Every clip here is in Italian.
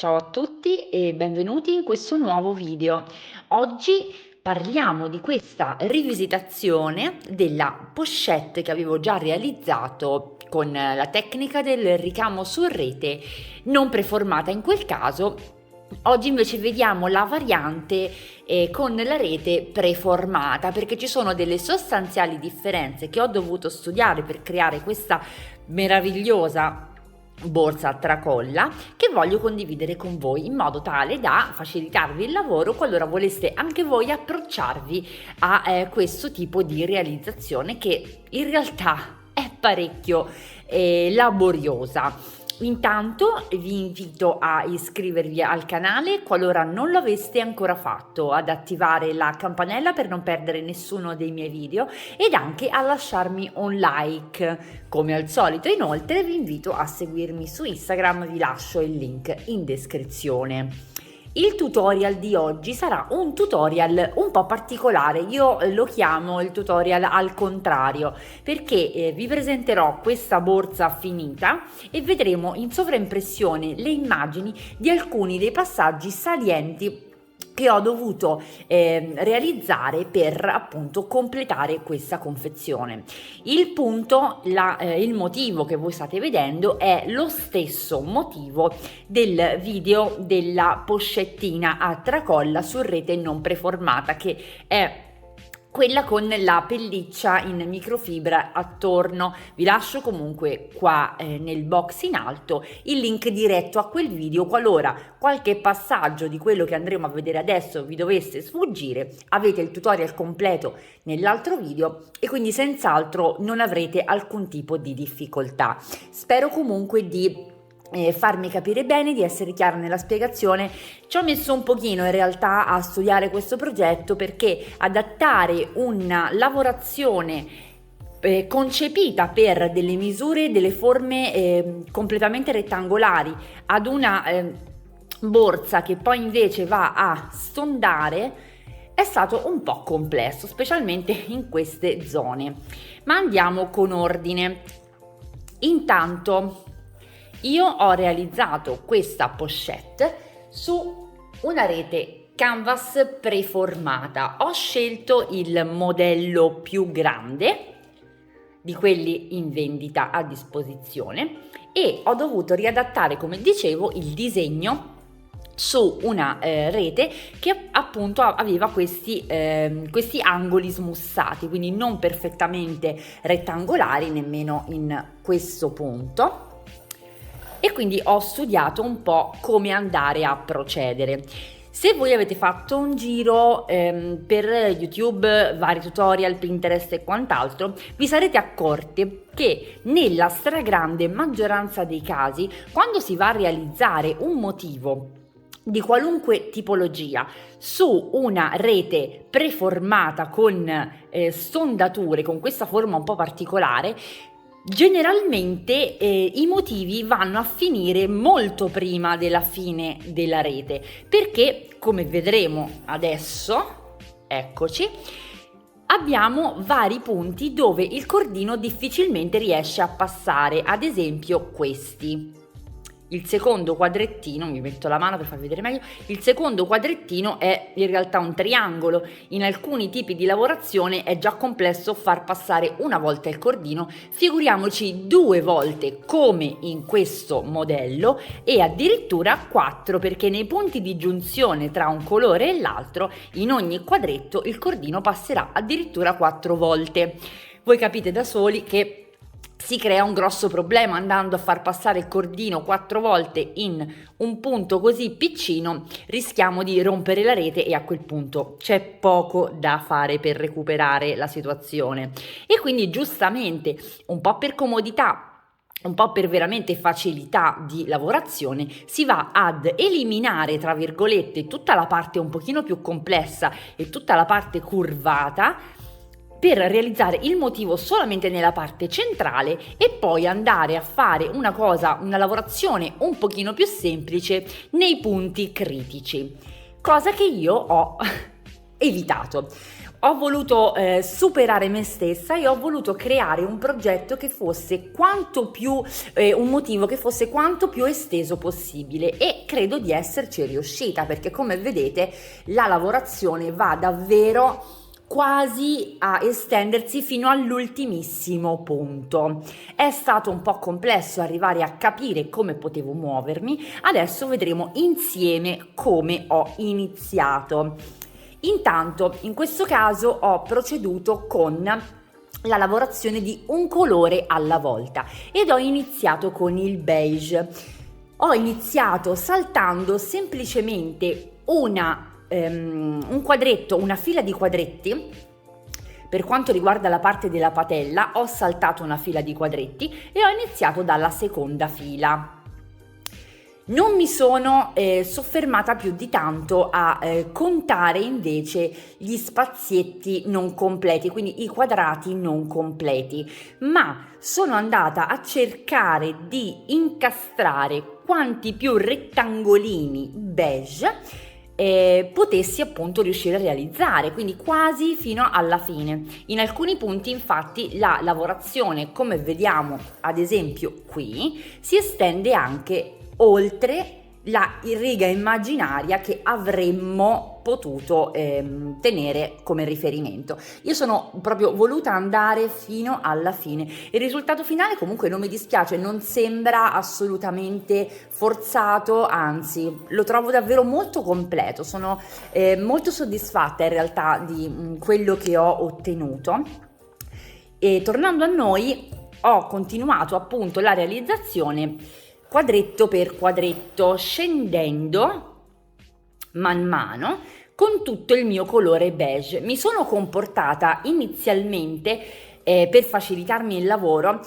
Ciao a tutti e benvenuti in questo nuovo video. Oggi parliamo di questa rivisitazione della pochette che avevo già realizzato con la tecnica del ricamo su rete non preformata in quel caso. Oggi invece vediamo la variante con la rete preformata, perché ci sono delle sostanziali differenze che ho dovuto studiare per creare questa meravigliosa borsa a tracolla che voglio condividere con voi in modo tale da facilitarvi il lavoro qualora voleste anche voi approcciarvi a questo tipo di realizzazione che in realtà è parecchio laboriosa. Intanto vi invito a iscrivervi al canale qualora non lo aveste ancora fatto, ad attivare la campanella per non perdere nessuno dei miei video ed anche a lasciarmi un like. Come al solito, inoltre, vi invito a seguirmi su Instagram, vi lascio il link in descrizione. Il tutorial di oggi sarà un tutorial un po' particolare, io lo chiamo il tutorial al contrario, perché vi presenterò questa borsa finita e vedremo in sovraimpressione le immagini di alcuni dei passaggi salienti che ho dovuto realizzare per appunto completare questa confezione. Il motivo che voi state vedendo è lo stesso motivo del video della pochettina a tracolla su rete non preformata, che è quella con la pelliccia in microfibra attorno. Vi lascio comunque qua nel box in alto il link diretto a quel video qualora qualche passaggio di quello che andremo a vedere adesso vi dovesse sfuggire. Avete il tutorial completo nell'altro video e quindi senz'altro non avrete alcun tipo di difficoltà. Spero comunque di farmi capire bene, di essere chiara nella spiegazione. Ci ho messo un pochino in realtà a studiare questo progetto, perché adattare una lavorazione concepita per delle misure, delle forme completamente rettangolari ad una borsa che poi invece va a stondare è stato un po' complesso, specialmente in queste zone. Ma andiamo con ordine. Intanto io ho realizzato questa pochette su una rete canvas preformata. Ho scelto il modello più grande di quelli in vendita a disposizione e ho dovuto riadattare, come dicevo, il disegno su una rete che appunto aveva questi angoli smussati, quindi non perfettamente rettangolari nemmeno in questo punto. E quindi ho studiato un po' come andare a procedere. Se voi avete fatto un giro per YouTube, vari tutorial, Pinterest e quant'altro, vi sarete accorti che nella stragrande maggioranza dei casi, quando si va a realizzare un motivo di qualunque tipologia su una rete preformata con stondature, con questa forma un po' particolare, generalmente i motivi vanno a finire molto prima della fine della rete, perché come vedremo adesso, eccoci, abbiamo vari punti dove il cordino difficilmente riesce a passare, ad esempio questi. Il secondo quadrettino, mi metto la mano per farvi vedere meglio, il secondo quadrettino è in realtà un triangolo. In alcuni tipi di lavorazione è già complesso far passare una volta il cordino, figuriamoci 2 volte come in questo modello e addirittura 4, perché nei punti di giunzione tra un colore e l'altro in ogni quadretto il cordino passerà addirittura 4 volte. Voi capite da soli che si crea un grosso problema andando a far passare il cordino 4 volte in un punto così piccino, rischiamo di rompere la rete e a quel punto c'è poco da fare per recuperare la situazione. E quindi giustamente, un po' per comodità, un po' per veramente facilità di lavorazione, si va ad eliminare, tra virgolette, tutta la parte un pochino più complessa e tutta la parte curvata, per realizzare il motivo solamente nella parte centrale e poi andare a fare una lavorazione un pochino più semplice nei punti critici, cosa che io ho evitato. Ho voluto superare me stessa e ho voluto creare un progetto che fosse quanto più, un motivo che fosse quanto più esteso possibile, e credo di esserci riuscita, perché come vedete la lavorazione va davvero quasi a estendersi fino all'ultimissimo punto. È stato un po' complesso arrivare a capire come potevo muovermi, adesso vedremo insieme come ho iniziato. Intanto, in questo caso ho proceduto con la lavorazione di un colore alla volta ed ho iniziato con il beige. Ho iniziato saltando semplicemente un quadretto, una fila di quadretti. Per quanto riguarda la parte della patella, ho saltato una fila di quadretti e ho iniziato dalla seconda fila. Non mi sono soffermata più di tanto a contare invece gli spazietti non completi, quindi i quadrati non completi, ma sono andata a cercare di incastrare quanti più rettangolini beige potessi appunto riuscire a realizzare, quindi quasi fino alla fine. In alcuni punti infatti la lavorazione, come vediamo ad esempio qui, si estende anche oltre la riga immaginaria che avremmo potuto tenere come riferimento. Io sono proprio voluta andare fino alla fine. Il risultato finale comunque non mi dispiace, non sembra assolutamente forzato, anzi lo trovo davvero molto completo. Sono molto soddisfatta in realtà di quello che ho ottenuto. E tornando a noi, ho continuato appunto la realizzazione quadretto per quadretto, scendendo man mano con tutto il mio colore beige. Mi sono comportata inizialmente per facilitarmi il lavoro,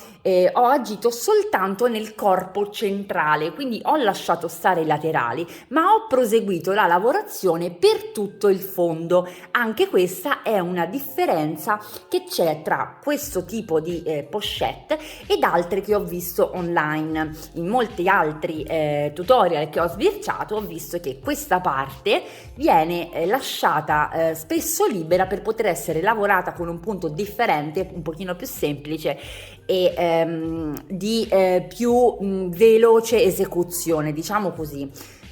ho agito soltanto nel corpo centrale, quindi ho lasciato stare i laterali, ma ho proseguito la lavorazione per tutto il fondo. Anche questa è una differenza che c'è tra questo tipo di pochette ed altre che ho visto online. In molti altri tutorial che ho sbirciato ho visto che questa parte viene lasciata spesso libera per poter essere lavorata con un punto differente, un pochino più semplice e di più veloce esecuzione, diciamo così.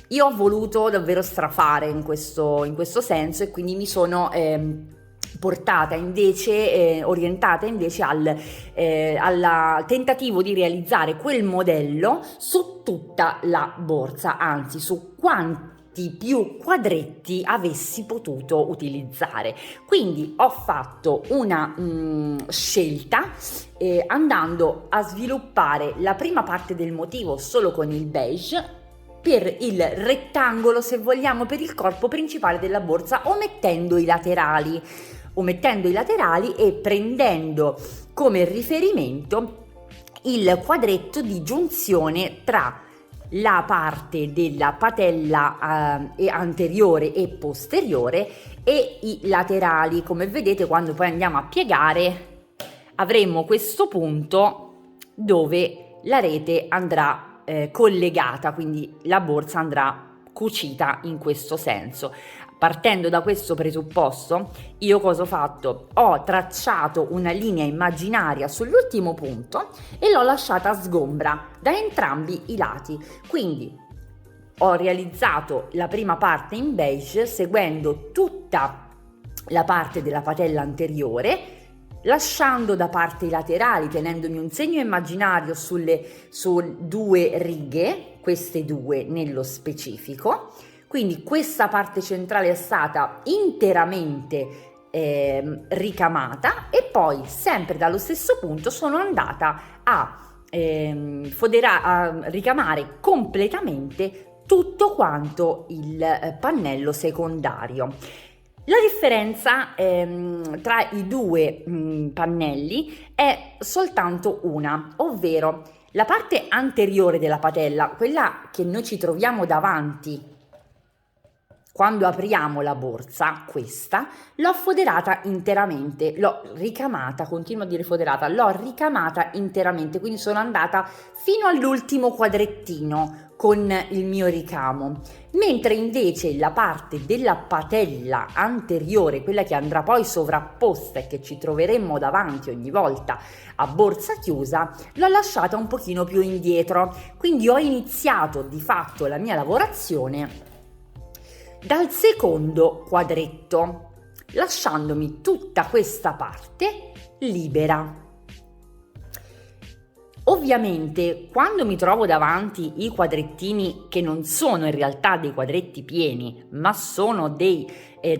Io ho voluto davvero strafare in questo senso, e quindi mi sono portata invece, orientata invece al tentativo di realizzare quel modello su tutta la borsa, anzi su quanti più quadretti avessi potuto utilizzare. Quindi ho fatto una scelta andando a sviluppare la prima parte del motivo solo con il beige, per il rettangolo, se vogliamo, per il corpo principale della borsa, omettendo i laterali e prendendo come riferimento il quadretto di giunzione tra la parte della patella anteriore e posteriore e i laterali. Come vedete, quando poi andiamo a piegare avremo questo punto dove la rete andrà collegata, quindi la borsa andrà cucita in questo senso. Partendo da questo presupposto, io cosa ho fatto? Ho tracciato una linea immaginaria sull'ultimo punto e l'ho lasciata sgombra da entrambi i lati. Quindi ho realizzato la prima parte in beige seguendo tutta la parte della patella anteriore, lasciando da parte i laterali, tenendomi un segno immaginario su due righe, queste due nello specifico. Quindi questa parte centrale è stata interamente ricamata, e poi sempre dallo stesso punto sono andata a ricamare completamente tutto quanto il pannello secondario. La differenza tra i due pannelli è soltanto una, ovvero la parte anteriore della patella, quella che noi ci troviamo davanti quando apriamo la borsa, questa l'ho foderata interamente, l'ho ricamata, continuo a dire foderata, l'ho ricamata interamente, quindi sono andata fino all'ultimo quadrettino con il mio ricamo, mentre invece la parte della patella anteriore, quella che andrà poi sovrapposta e che ci troveremmo davanti ogni volta a borsa chiusa, l'ho lasciata un pochino più indietro, quindi ho iniziato di fatto la mia lavorazione dal secondo quadretto, lasciandomi tutta questa parte libera. Ovviamente quando mi trovo davanti i quadrettini che non sono in realtà dei quadretti pieni, ma sono dei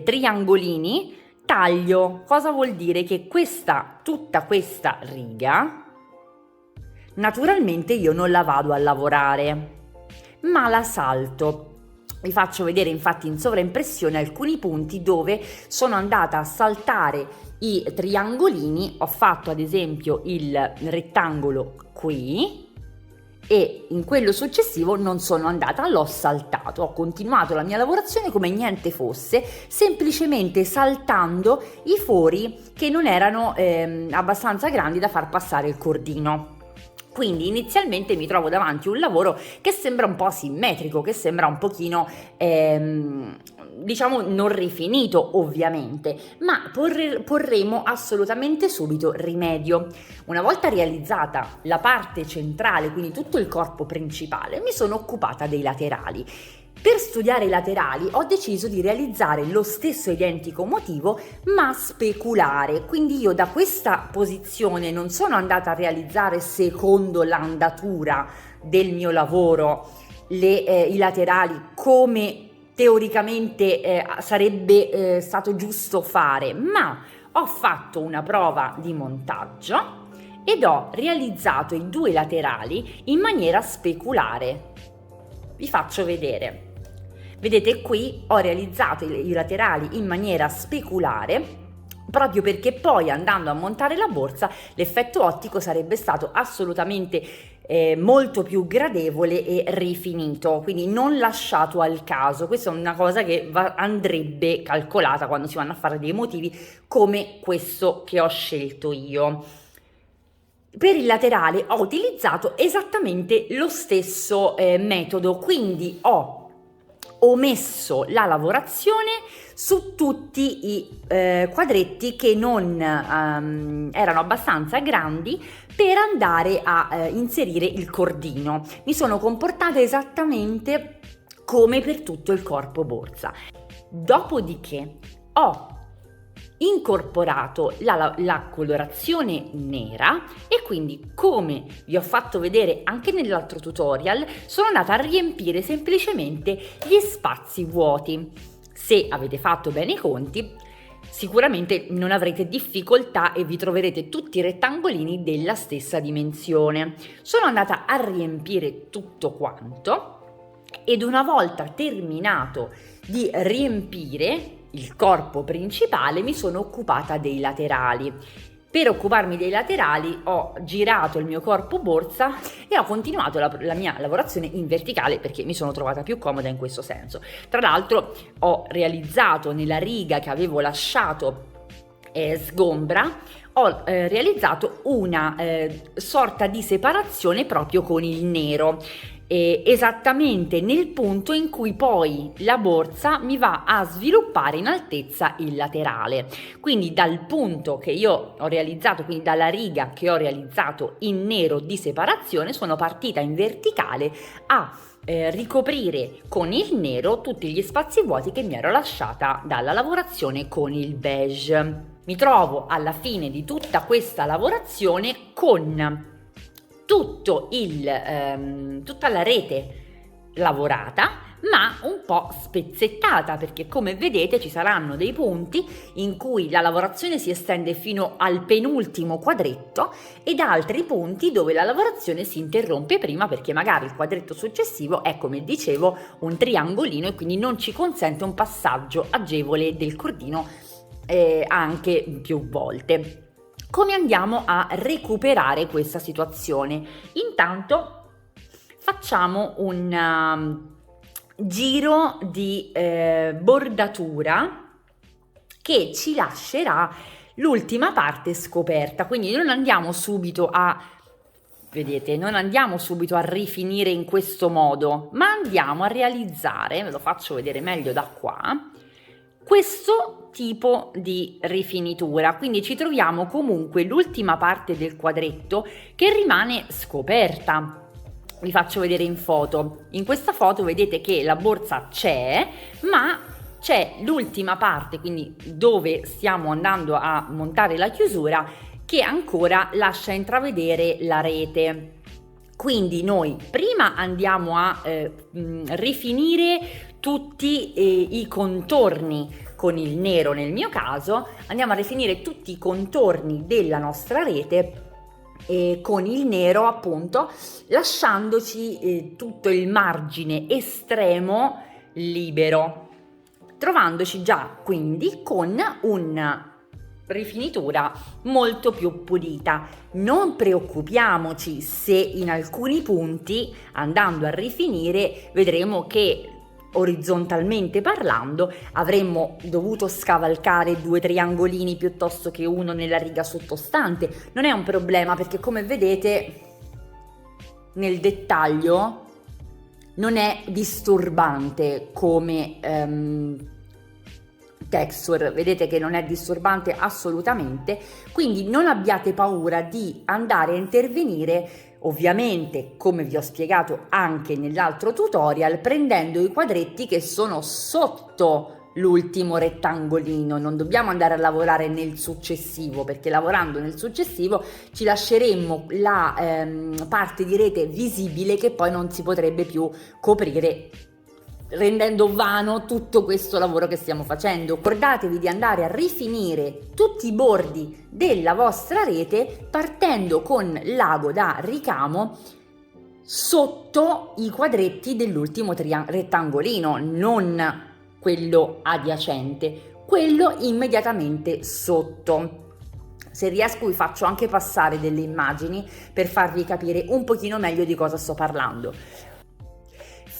triangolini, taglio. Cosa vuol dire? Che tutta questa riga, naturalmente io non la vado a lavorare, ma la salto. Vi faccio vedere infatti in sovraimpressione alcuni punti dove sono andata a saltare i triangolini. Ho fatto ad esempio il rettangolo qui e in quello successivo non sono andata, l'ho saltato, ho continuato la mia lavorazione come niente fosse, semplicemente saltando i fori che non erano abbastanza grandi da far passare il cordino. Quindi inizialmente mi trovo davanti un lavoro che sembra un po' asimmetrico, che sembra un pochino, diciamo, non rifinito ovviamente, ma porremo assolutamente subito rimedio. Una volta realizzata la parte centrale, quindi tutto il corpo principale, mi sono occupata dei laterali. Per studiare i laterali ho deciso di realizzare lo stesso identico motivo ma speculare, quindi io da questa posizione non sono andata a realizzare secondo l'andatura del mio lavoro i laterali come teoricamente sarebbe stato giusto fare, ma ho fatto una prova di montaggio ed ho realizzato i due laterali in maniera speculare. Vi faccio vedere. Vedete qui ho realizzato i laterali in maniera speculare proprio perché poi andando a montare la borsa l'effetto ottico sarebbe stato assolutamente molto più gradevole e rifinito, quindi non lasciato al caso. Questa è una cosa che andrebbe calcolata quando si vanno a fare dei motivi come questo che ho scelto io. Per il laterale ho utilizzato esattamente lo stesso metodo, quindi ho omesso la lavorazione su tutti i quadretti che non erano abbastanza grandi per andare a inserire il cordino. Mi sono comportata esattamente come per tutto il corpo borsa. Dopodiché ho incorporato la colorazione nera e quindi, come vi ho fatto vedere anche nell'altro tutorial, sono andata a riempire semplicemente gli spazi vuoti. Se avete fatto bene i conti, sicuramente non avrete difficoltà e vi troverete tutti i rettangolini della stessa dimensione. Sono andata a riempire tutto quanto ed una volta terminato di riempire il corpo principale mi sono occupata dei laterali. Per occuparmi dei laterali ho girato il mio corpo borsa e ho continuato la mia lavorazione in verticale perché mi sono trovata più comoda in questo senso. Tra l'altro ho realizzato nella riga che avevo lasciato sgombra, ho realizzato una sorta di separazione proprio con il nero. Esattamente nel punto in cui poi la borsa mi va a sviluppare in altezza il laterale. Quindi dal punto che io ho realizzato, quindi dalla riga che ho realizzato in nero di separazione, sono partita in verticale a ricoprire con il nero tutti gli spazi vuoti che mi ero lasciata dalla lavorazione con il beige. Mi trovo alla fine di tutta questa lavorazione con tutta la rete lavorata ma un po' spezzettata, perché come vedete ci saranno dei punti in cui la lavorazione si estende fino al penultimo quadretto ed altri punti dove la lavorazione si interrompe prima perché magari il quadretto successivo è, come dicevo, un triangolino e quindi non ci consente un passaggio agevole del cordino anche più volte. Come andiamo a recuperare questa situazione? Intanto facciamo un giro di bordatura che ci lascerà l'ultima parte scoperta, quindi non andiamo subito a Vedete, non andiamo subito a rifinire in questo modo, ma andiamo a realizzare, ve lo faccio vedere meglio da qua, questo tipo di rifinitura. Quindi ci troviamo comunque l'ultima parte del quadretto che rimane scoperta. Vi faccio vedere in foto. In questa foto vedete che la borsa c'è, ma c'è l'ultima parte, quindi dove stiamo andando a montare la chiusura, che ancora lascia intravedere la rete. Quindi noi prima andiamo a rifinire tutti i contorni con il nero, nel mio caso andiamo a rifinire tutti i contorni della nostra rete con il nero, appunto, lasciandoci tutto il margine estremo libero, trovandoci già quindi con una rifinitura molto più pulita. Non preoccupiamoci se in alcuni punti, andando a rifinire, vedremo che orizzontalmente parlando avremmo dovuto scavalcare 2 triangolini piuttosto che uno nella riga sottostante. Non è un problema, perché come vedete nel dettaglio non è disturbante come texture, vedete che non è disturbante assolutamente, quindi non abbiate paura di andare a intervenire, ovviamente come vi ho spiegato anche nell'altro tutorial, prendendo i quadretti che sono sotto l'ultimo rettangolino. Non dobbiamo andare a lavorare nel successivo, perché lavorando nel successivo ci lasceremmo la parte di rete visibile che poi non si potrebbe più coprire, rendendo vano tutto questo lavoro che stiamo facendo. Ricordatevi di andare a rifinire tutti i bordi della vostra rete partendo con l'ago da ricamo sotto i quadretti dell'ultimo rettangolino, non quello adiacente, quello immediatamente sotto. Se riesco vi faccio anche passare delle immagini per farvi capire un pochino meglio di cosa sto parlando.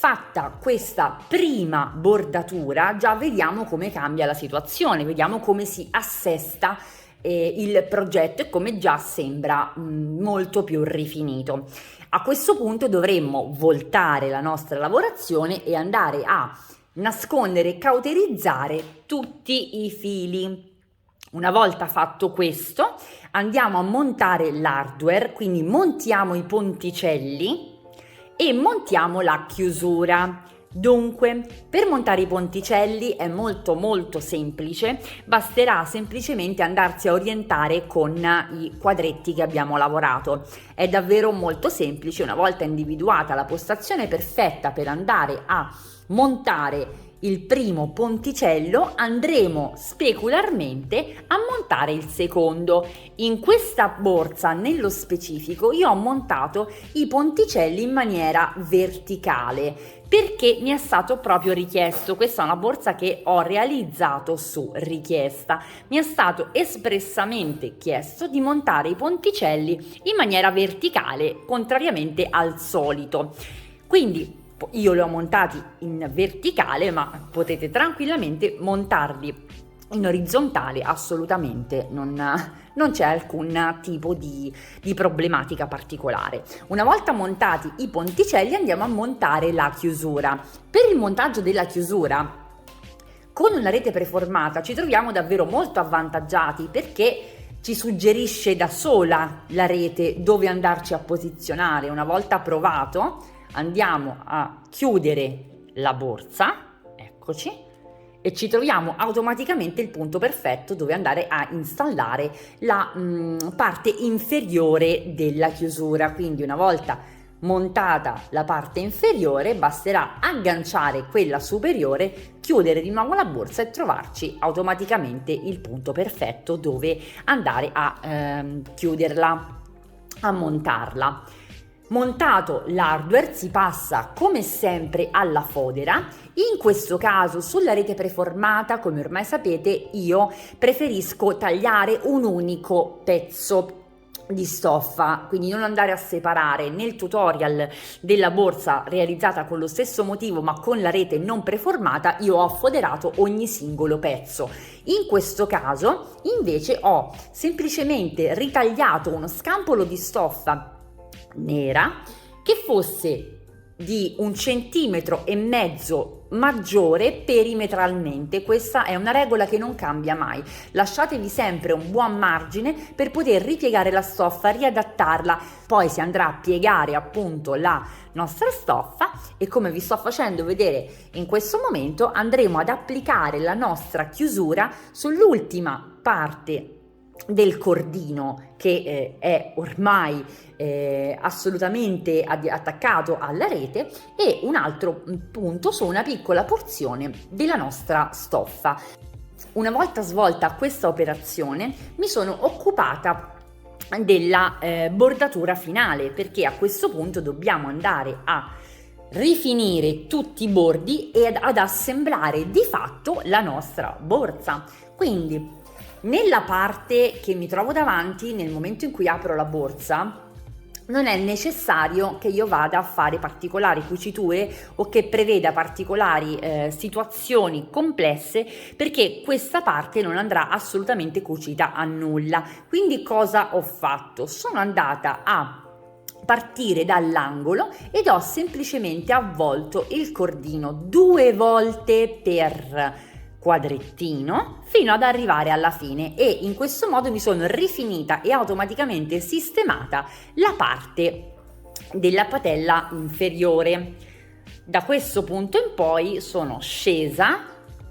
Fatta questa prima bordatura, già vediamo come cambia la situazione, vediamo come si assesta il progetto e come già sembra molto più rifinito. A questo punto dovremmo voltare la nostra lavorazione e andare a nascondere e cauterizzare tutti i fili. Una volta fatto questo, andiamo a montare l'hardware, quindi montiamo i ponticelli e montiamo la chiusura. Dunque, per montare i ponticelli è molto semplice, basterà semplicemente andarsi a orientare con i quadretti che abbiamo lavorato. È davvero molto semplice. Una volta individuata la postazione perfetta per andare a montare il primo ponticello, andremo specularmente a montare il secondo. In questa borsa, nello specifico, io ho montato i ponticelli in maniera verticale perché mi è stato proprio richiesto. Questa è una borsa che ho realizzato su richiesta. Mi è stato espressamente chiesto di montare i ponticelli in maniera verticale, contrariamente al solito. Quindi io li ho montati in verticale, ma potete tranquillamente montarli in orizzontale, assolutamente non c'è alcun tipo di problematica particolare. Una volta montati i ponticelli andiamo a montare la chiusura. Per il montaggio della chiusura con una rete preformata ci troviamo davvero molto avvantaggiati, perché ci suggerisce da sola la rete dove andarci a posizionare. Una volta provato andiamo a chiudere la borsa, eccoci, e ci troviamo automaticamente il punto perfetto dove andare a installare la parte inferiore della chiusura. Quindi una volta montata la parte inferiore basterà agganciare quella superiore, chiudere di nuovo la borsa e trovarci automaticamente il punto perfetto dove andare a chiuderla, a montarla. Montato l'hardware si passa come sempre alla fodera. In questo caso sulla rete preformata, come ormai sapete, io preferisco tagliare un unico pezzo di stoffa, quindi non andare a separare. Nel tutorial della borsa realizzata con lo stesso motivo ma con la rete non preformata, io ho foderato ogni singolo pezzo. In questo caso invece ho semplicemente ritagliato uno scampolo di stoffa nera che fosse di 1,5 cm maggiore perimetralmente. Questa è una regola che non cambia mai. Lasciatevi sempre un buon margine per poter ripiegare la stoffa, riadattarla. Poi si andrà a piegare appunto la nostra stoffa e, come vi sto facendo vedere in questo momento, andremo ad applicare la nostra chiusura sull'ultima parte del cordino che è ormai assolutamente attaccato alla rete, e un altro punto su una piccola porzione della nostra stoffa. Una volta svolta questa operazione mi sono occupata della bordatura finale, perché a questo punto dobbiamo andare a rifinire tutti i bordi e ad assemblare di fatto la nostra borsa. Quindi nella parte che mi trovo davanti, nel momento in cui apro la borsa, non è necessario che io vada a fare particolari cuciture o che preveda particolari situazioni complesse, perché questa parte non andrà assolutamente cucita a nulla. Quindi cosa ho fatto? Sono andata a partire dall'angolo ed ho semplicemente avvolto il cordino 2 volte per quadrettino fino ad arrivare alla fine, e in questo modo mi sono rifinita e automaticamente sistemata la parte della patella inferiore. Da questo punto in poi sono scesa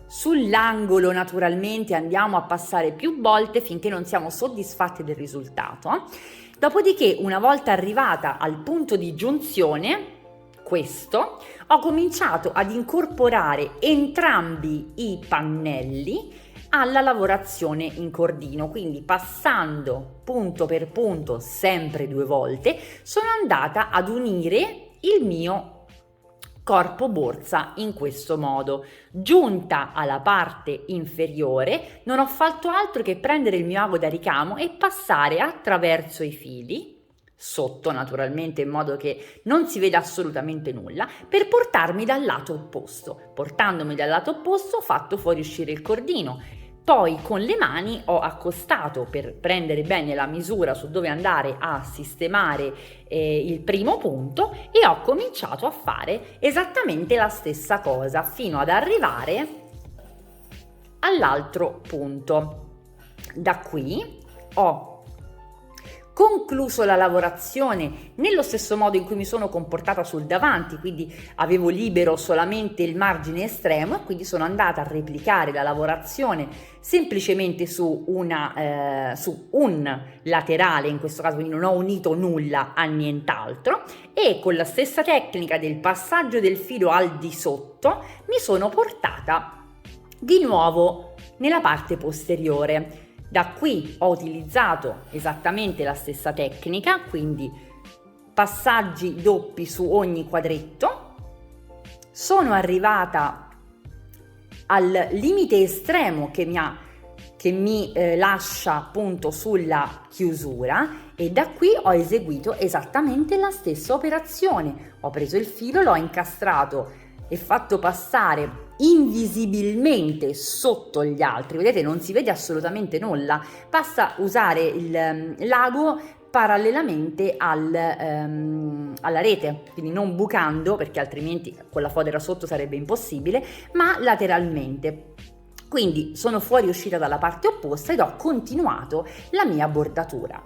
sull'angolo, naturalmente andiamo a passare più volte finché non siamo soddisfatti del risultato. Dopodiché, una volta arrivata al punto di giunzione, questo, ho cominciato ad incorporare entrambi i pannelli alla lavorazione in cordino, quindi passando punto per punto sempre 2 volte sono andata ad unire il mio corpo borsa in questo modo. Giunta alla parte inferiore non ho fatto altro che prendere il mio ago da ricamo e passare attraverso i fili sotto, naturalmente in modo che non si veda assolutamente nulla, per portarmi dal lato opposto. Portandomi dal lato opposto ho fatto fuoriuscire il cordino. Poi con le mani ho accostato per prendere bene la misura su dove andare a sistemare il primo punto, e ho cominciato a fare esattamente la stessa cosa fino ad arrivare all'altro punto. Da qui ho concluso la lavorazione nello stesso modo in cui mi sono comportata sul davanti, quindi avevo libero solamente il margine estremo, e quindi sono andata a replicare la lavorazione semplicemente su un laterale in questo caso, quindi non ho unito nulla a nient'altro, e con la stessa tecnica del passaggio del filo al di sotto mi sono portata di nuovo nella parte posteriore. Da qui ho utilizzato esattamente la stessa tecnica, quindi passaggi doppi su ogni quadretto. Sono arrivata al limite estremo che mi lascia appunto sulla chiusura, e da qui ho eseguito esattamente la stessa operazione. Ho preso il filo, l'ho incastrato e fatto passare invisibilmente sotto gli altri. Vedete, non si vede assolutamente nulla, basta usare l'ago parallelamente alla rete, quindi non bucando, perché altrimenti con la fodera sotto sarebbe impossibile, ma lateralmente. Quindi sono fuoriuscita dalla parte opposta ed ho continuato la mia bordatura.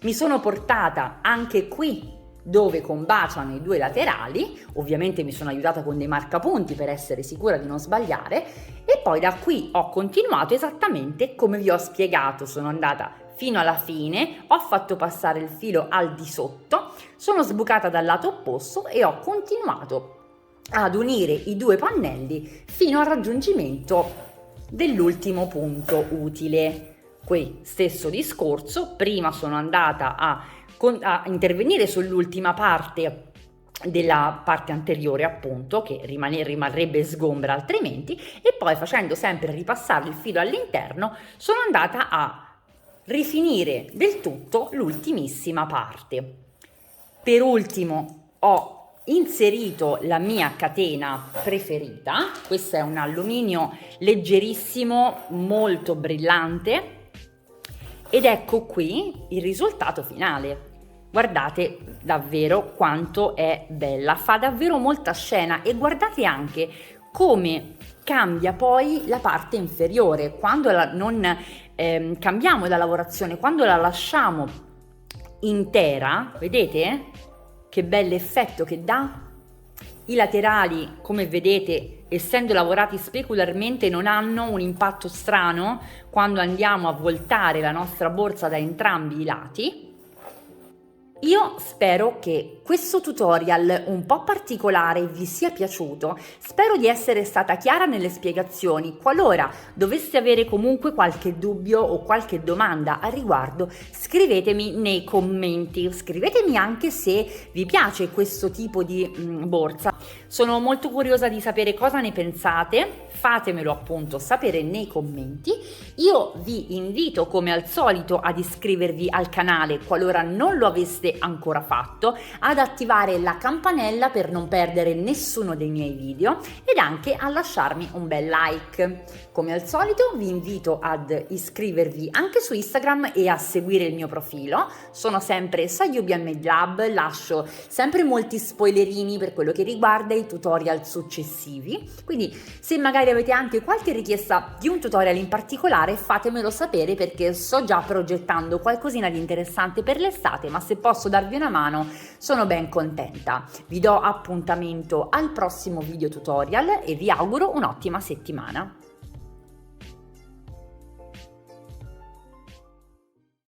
Mi sono portata anche qui dove combaciano i 2 laterali, ovviamente mi sono aiutata con dei marcapunti per essere sicura di non sbagliare, e poi da qui ho continuato esattamente come vi ho spiegato. Sono andata fino alla fine, ho fatto passare il filo al di sotto, sono sbucata dal lato opposto e ho continuato ad unire i 2 pannelli fino al raggiungimento dell'ultimo punto utile. Qui stesso discorso, prima sono andata a intervenire sull'ultima parte della parte anteriore, appunto, che rimarrebbe sgombra altrimenti, e poi, facendo sempre ripassare il filo all'interno, sono andata a rifinire del tutto l'ultimissima parte. Per ultimo ho inserito la mia catena preferita. Questo è un alluminio leggerissimo, molto brillante, ed ecco qui il risultato finale. Guardate davvero quanto è bella, fa davvero molta scena e guardate anche come cambia poi la parte inferiore quando non cambiamo la lavorazione, quando la lasciamo intera, vedete che bell'effetto che dà? I laterali, come vedete, essendo lavorati specularmente, non hanno un impatto strano quando andiamo a voltare la nostra borsa da entrambi i lati. Io spero che questo tutorial un po' particolare vi sia piaciuto, spero di essere stata chiara nelle spiegazioni. Qualora doveste avere comunque qualche dubbio o qualche domanda a riguardo, scrivetemi nei commenti, scrivetemi anche se vi piace questo tipo di borsa. Sono molto curiosa di sapere cosa ne pensate, fatemelo appunto sapere nei commenti. Io vi invito come al solito ad iscrivervi al canale qualora non lo aveste ancora fatto, ad attivare la campanella per non perdere nessuno dei miei video ed anche a lasciarmi un bel like. Come al solito vi invito ad iscrivervi anche su Instagram e a seguire il mio profilo. Sono sempre Sayubi Handmade Lab, lascio sempre molti spoilerini per quello che riguarda i tutorial successivi, quindi se magari avete anche qualche richiesta di un tutorial in particolare fatemelo sapere, perché sto già progettando qualcosina di interessante per l'estate, ma se posso darvi una mano sono ben contenta. Vi do appuntamento al prossimo video tutorial e vi auguro un'ottima settimana.